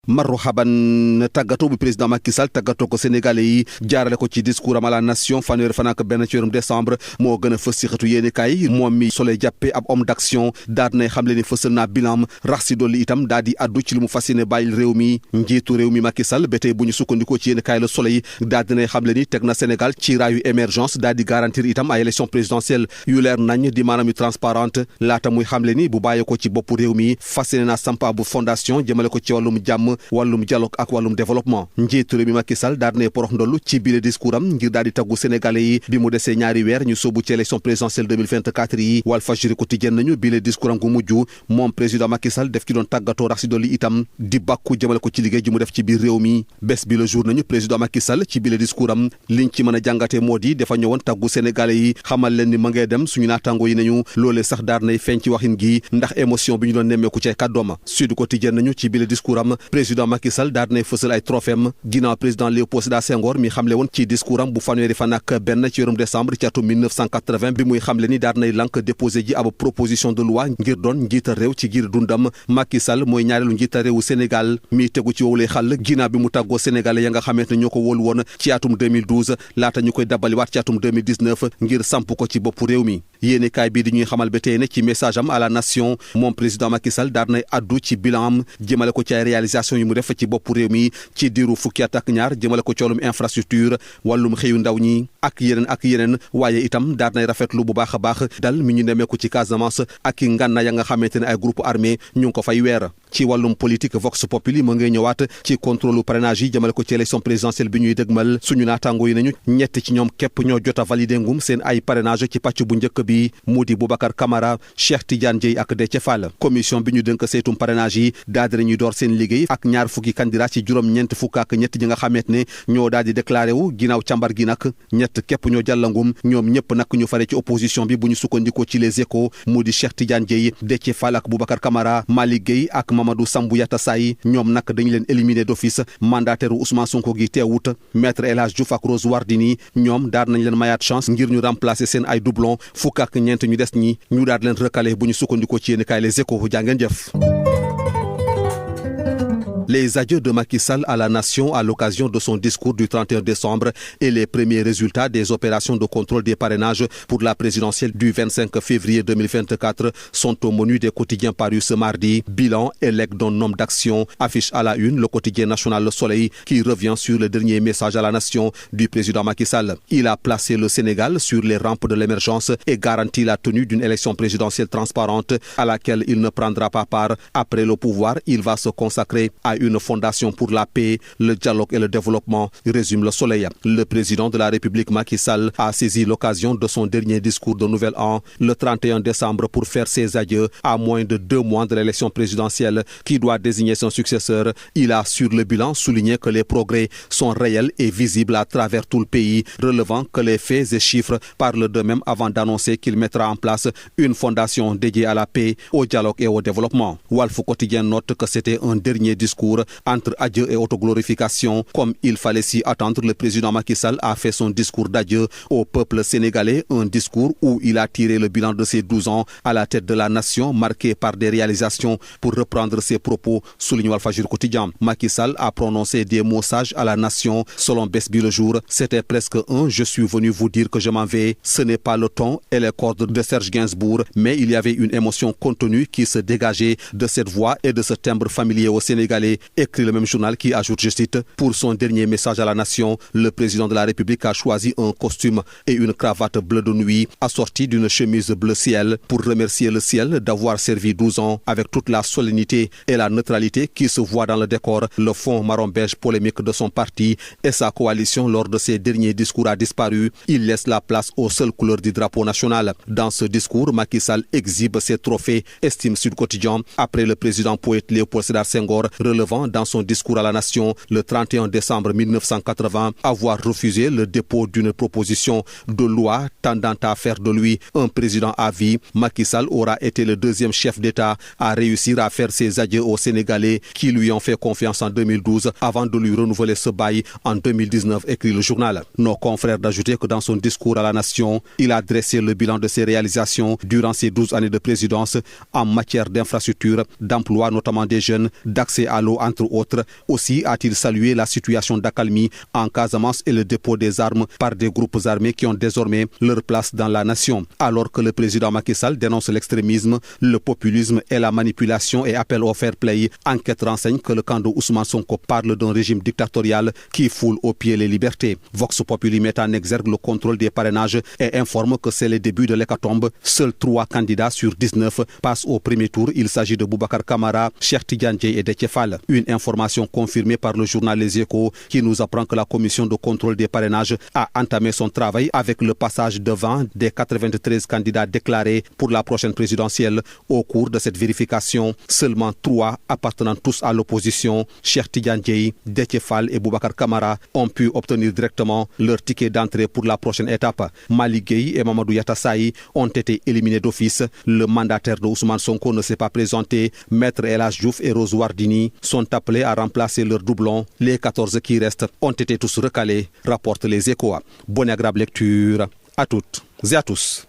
marhaban tàggatoo bu président Macky Sall tàggatoo ko sénégalais yi jaarale ko ci discours am à la nation fanweeri fan ak benn ci weerum décembre moo gën a fës ci xëtu yéenekaay moom mi Soleil jàppe ab homme d'action daal nay xam le ni fësal naa bilan rax si dolli itam daal di addu ci li mu fas yéene bàyyil réew mi njiitu réew mi Macky Sall ba tey bu ñu sukkandikoo ci yéenekaay Le Soleil daal dinay xam le ni teg na Sénégal ci raayu émergence daal di garantir itam ay élection présidentielle yu leer nañ di maanaam yu transparente laata muy xam le ni bu bàyyee ko ci bopp réew mi fas yéene naa sampa bu fondation jëmale ko ci wàllum jàmm wàllum dialogue ak wàllum développement njiitu réew mi Macky Sall daal ne porox ndollu ci bile discours am ngir daal di taggu sénégalais yi bi mu desee ñaari weer ñu sóobu ci élection présidentielle 2024 yi Walfadjri quotidien nañu bile discours am gu mujj moom président Macky Sall def ci doon tàggatoo rax si dolli itam di bàkku jëmale ko ci liggéey ji mu def ci biir réew mi bés bi le jour nañu président Macky Sall ci bile discours am liñ ci mën a jàngatee moo di dafa ñëwoon taggu sénégalais yi xamal leen ni ma ngay dem suñu naataango yi nañu loolee sax daar nay feeñ ci waxin gi ndax émotion bi ñu doon nemmeeku ci ay kàddoom Sud Quotidien nañu ci bile discours am président Macky Sall daal dinay fësal ay trophéem ginnaaw président Léopold Sédar Senghor mi xamle woon ci discours am bu fanweeri fan ak benn ci weerum décembre ci atum 1980 bi muy xamle ni daal dinay lank déposé ji ab proposition de loi ngir doon njiital réew ci giir dundam Macky Sall mooy ñaareelu njiital réewu Sénégal mi tegu ci wowulee xàll ginnaaw bi mu tàggoo sénégalais ya nga xamante ne ñoo ko wóolu woon ci atum 2012 laata ñu koy dabaliwaat ci atum 2019 ngir samp ko ci bopp réew mi yéenekaay bii di ñuy xamal ba tey ne ci message am à la nation moom président Macky Sall daal nay addu ci bilan am jëmale ko ci ay réalisation yu mu def ci bopp réew mi ci diiru fukki at ak ñaar jëmale ko ci wàllum infrastructure wàllum xëyu ndaw ñi ak yeneen waaye itam daal nay rafetlu bu baax a baax dal mi ñu nemmeeku ci Casamance ak i ngànna ya nga xamante ne ay groupe armé ñu ngi ko fay weer ci wàllum politique Vox Populi ma ngay ñëwaat ci contrôle parrainage yi jëmale ko ci élection présidentielle bi ñuy dëgmal suñu naataango yi nañu ñett ci ñoom képp ñoo jot a validé ngum seen ay parrainage ci pàcc bu njëkk bi mu di Boubacar Camara Cheikh Tidiane Dièye ak Déthié Fall commission bi ñu dënk saytum parrainage yi daal di nañuy door seen liggéey ak ñaar fukki candidat ci juróom-ñeent fukk ak ñett ñi nga xamante ne ñoo daal di déclaré wu ginnaaw càmbar gi nag ñett képp ñoo jàllangum ñoom ñëpp nag ñu fare ci opposition bi bu ñu sukkandikoo ci Les Échos mu di Cheikh Tidiane Dièye Déthié Fall ak Boubacar Camara Malick Gueye ak Mamadou Sambou Yatassaye ñoom nag dañu leen éliminé d'office mandataire Ousmane Sonko gi teewut maître El Hadj Diouf ak Rose Wardini ñoom daal nañ leen mayaat chance ngir ñu remplacer seen ay doublon fukk ak ñeent ñu des ñi ñu daal leen recalé bu ñu sukkandikoo ci yéen kaay Les Échos jàngeen jëf. Les adieux de Macky Sall à la nation à l'occasion de son discours du 31 décembre et les premiers résultats des opérations de contrôle des parrainages pour la présidentielle du 25 février 2024 sont au menu des quotidiens parus ce mardi. Bilan et legs d'un homme d'action affiche à la une le quotidien national Le Soleil qui revient sur le dernier message à la nation du président Macky Sall. Il a placé le Sénégal sur les rampes de l'émergence et garanti la tenue d'une élection présidentielle transparente à laquelle il ne prendra pas part. Après le pouvoir, il va se consacrer à une fondation pour la paix, le dialogue et le développement, résume Le Soleil. Le président de la République Macky Sall a saisi l'occasion de son dernier discours de Nouvel An le 31 décembre pour faire ses adieux à moins de 2 mois de l'élection présidentielle qui doit désigner son successeur. Il a sur le bilan souligné que les progrès sont réels et visibles à travers tout le pays, relevant que les faits et chiffres parlent d'eux-mêmes avant d'annoncer qu'il mettra en place une fondation dédiée à la paix, au dialogue et au développement. Walf Quotidien note que c'était un dernier discours entre adieu et autoglorification. Comme il fallait s'y attendre, le président Macky Sall a fait son discours d'adieu au peuple sénégalais, un discours où il a tiré le bilan de ses 12 ans à la tête de la nation, marqué par des réalisations. Pour reprendre ses propos, souligne Walfadjri Quotidien, Macky Sall a prononcé des mots sages à la nation. Selon Besbi Le Jour, c'était presque un « je suis venu vous dire que je m'en vais ». Ce n'est pas le ton et les cordes de Serge Gainsbourg, mais il y avait une émotion contenue qui se dégageait de cette voix et de ce timbre familier aux Sénégalais. Écrit le même journal qui ajoute, je cite, pour son dernier message à la nation, le président de la République a choisi un costume et une cravate bleu de nuit assortie d'une chemise bleu ciel pour remercier le ciel d'avoir servi 12 ans avec toute la solennité et la neutralité qui se voit dans le décor. Le fond marron beige polémique de son parti et sa coalition lors de ses derniers discours a disparu. Il laisse la place aux seules couleurs du drapeau national. Dans ce discours, Macky Sall exhibe ses trophées, estime Sud Quotidien, après le président poète Léopold Sédar Senghor, relevant dans son discours à la nation le 31 décembre 1980 avoir refusé le dépôt d'une proposition de loi tendant à faire de lui un président à vie. Macky Sall aura été le deuxième chef d'État à réussir à faire ses adieux aux Sénégalais qui lui ont fait confiance en 2012 avant de lui renouveler ce bail en 2019, écrit le journal. Nos confrères d'ajouter que dans son discours à la nation, il a dressé le bilan de ses réalisations durant ses 12 années de présidence en matière d'infrastructure, d'emploi notamment des jeunes, d'accès à l'eau l'eau entre autres. Aussi a-t-il salué la situation d'accalmie en Casamance et le dépôt des armes par des groupes armés qui ont désormais leur place dans la nation. Alors que le président Macky Sall dénonce l'extrémisme, le populisme et la manipulation et appelle au fair play, enquête renseigne que le camp de Ousmane Sonko parle d'un régime dictatorial qui foule aux pieds les libertés. Vox Populi met en exergue le contrôle des parrainages et informe que c'est le début de l'hécatombe. Seuls 3 candidats sur 19 passent au premier tour. Il s'agit de Boubacar Camara, Cheikh Tidiane Dièye et Déthié Fall. Une information confirmée par le journal Les Échos qui nous apprend que la commission de contrôle des parrainages a entamé son travail avec le passage devant des 93 candidats déclarés pour la prochaine présidentielle. Au cours de cette vérification, seulement 3 appartenant tous à l'opposition, Cheikh Tidiane Dièye, Déthié Fall et Boubacar Camara, ont pu obtenir directement leur ticket d'entrée pour la prochaine étape. Malick Gueye et Mamadou Yatassaye ont été éliminés d'office. Le mandataire de Ousmane Sonko ne s'est pas présenté. Maître El Hadji Diouf et Rose Wardini sont appelés à remplacer leurs doublons. Les 14 qui restent ont été tous recalés, rapportent Les Échos. Bonne et agréable lecture à toutes et à tous.